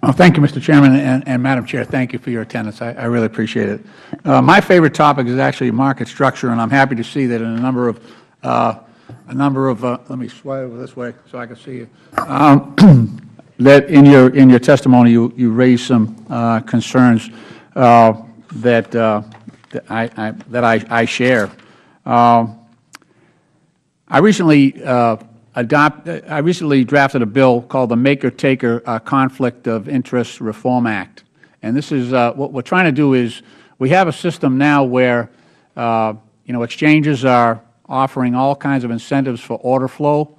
Well, thank you, Mr. Chairman, and Madam Chair, thank you for your attendance. I really appreciate it. My favorite topic is actually market structure, and I'm happy to see that in a number of let me slide over this way so I can see you. That in your testimony you raised some concerns that I share. I recently drafted a bill called the Maker-Taker Conflict of Interest Reform Act, and this is what we're trying to do is we have a system now where exchanges are offering all kinds of incentives for order flow.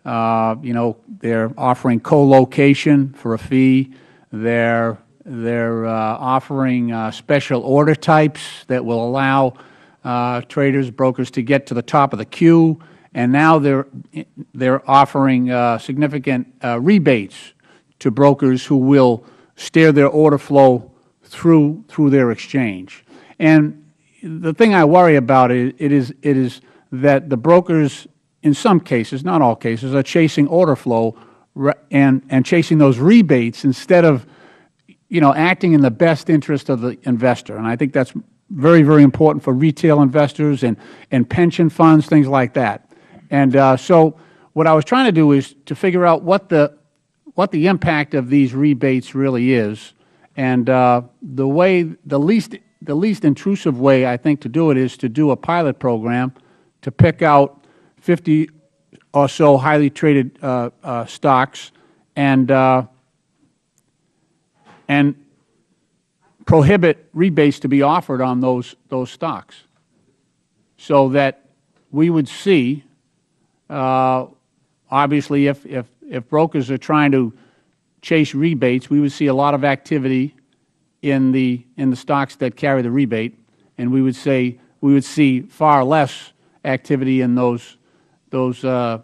They're offering co-location for a fee. They're offering special order types that will allow traders, brokers to get to the top of the queue. And now they're offering significant rebates to brokers who will steer their order flow through their exchange. And the thing I worry about is that the brokers, in some cases, not all cases, are chasing order flow and chasing those rebates instead of acting in the best interest of the investor. And I think that's very, very important for retail investors and pension funds, things like that. And so what I was trying to do is to figure out what the impact of these rebates really is, and the least intrusive way I think to do it is to do a pilot program to pick out 50 or so highly traded stocks and prohibit rebates to be offered on those stocks, so that we would see. Obviously, if brokers are trying to chase rebates, we would see a lot of activity in the stocks that carry the rebate, and we would see far less activity in those that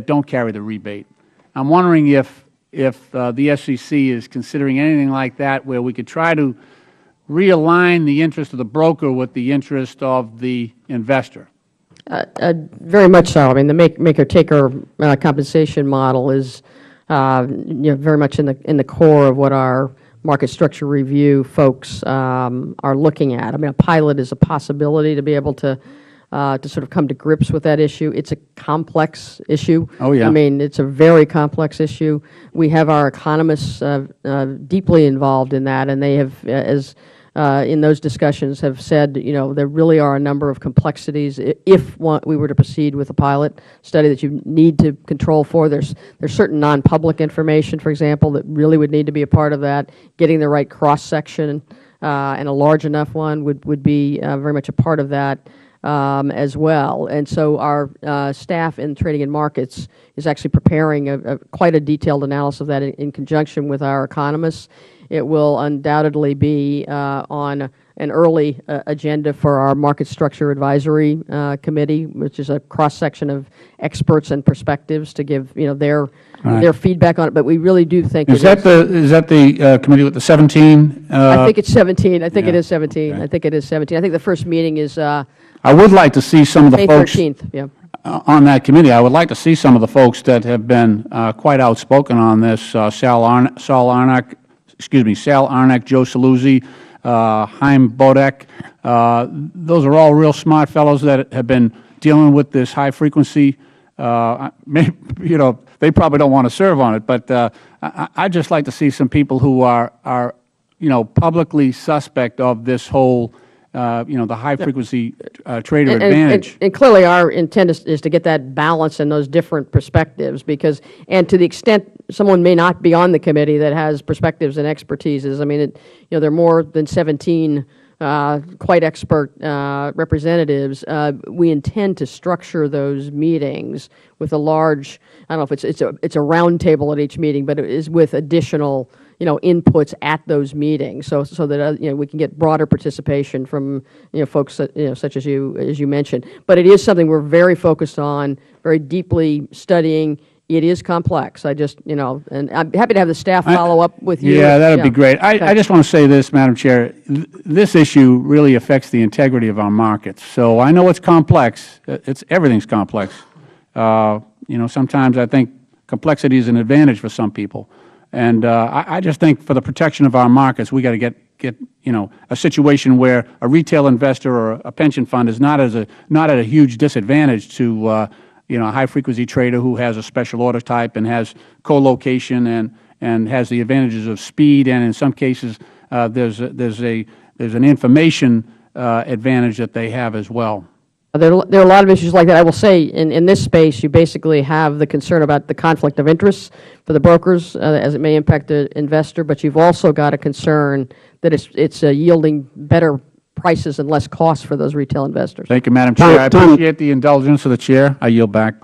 don't carry the rebate. I'm wondering if the SEC is considering anything like that, where we could try to realign the interest of the broker with the interest of the investor. Very much so. I mean, the maker-taker compensation model is very much in the core of what our market structure review folks are looking at. I mean, a pilot is a possibility to be able to sort of come to grips with that issue. It's a complex issue. Oh, yeah. I mean, it's a very complex issue. We have our economists deeply involved in that, and they have, in those discussions, have said, there really are a number of complexities if we were to proceed with a pilot study that you need to control for. There's certain non-public information, for example, that really would need to be a part of that. Getting the right cross-section and a large enough one would be very much a part of that as well. And so our staff in Trading and Markets is actually preparing quite a detailed analysis of that in conjunction with our economists. It will undoubtedly be on an early agenda for our Market Structure Advisory Committee, which is a cross-section of experts and perspectives to give their feedback on it. But we really do think is that the committee with the 17? I think it's 17. I think it is 17. Okay. I think it is 17. I think the first meeting is I would like to see some of the May folks 13th. Yeah. On that committee. I would like to see some of the folks that have been quite outspoken on this. Sal Arnott, Joe Saluzzi, Chaim Bodek. Those are all real smart fellows that have been dealing with this high frequency. They probably don't want to serve on it, but I'd just like to see some people who are publicly suspect of this whole the high-frequency trader advantage. And clearly our intent is to get that balance in those different perspectives, and to the extent someone may not be on the committee that has perspectives and expertises, I mean, there are more than 17 quite expert representatives. We intend to structure those meetings with a large, I don't know if it's a round table at each meeting, but it is with additional inputs at those meetings, so that we can get broader participation from folks such as you mentioned. But it is something we're very focused on, very deeply studying. It is complex. And I'm happy to have the staff follow up with you. Yeah, that would be great. I just want to say this, Madam Chair. This issue really affects the integrity of our markets. So I know it's complex. Everything's complex. Sometimes I think complexity is an advantage for some people. And I just think for the protection of our markets, we got to get a situation where a retail investor or a pension fund is not at a huge disadvantage to a high frequency trader who has a special order type and has co-location and has the advantages of speed, and in some cases there's an information advantage that they have as well. There are a lot of issues like that. I will say in this space, you basically have the concern about the conflict of interest for the brokers as it may impact the investor, but you've also got a concern that it's yielding better prices and less costs for those retail investors. Thank you, Madam Chair. I appreciate the indulgence of the Chair. I yield back.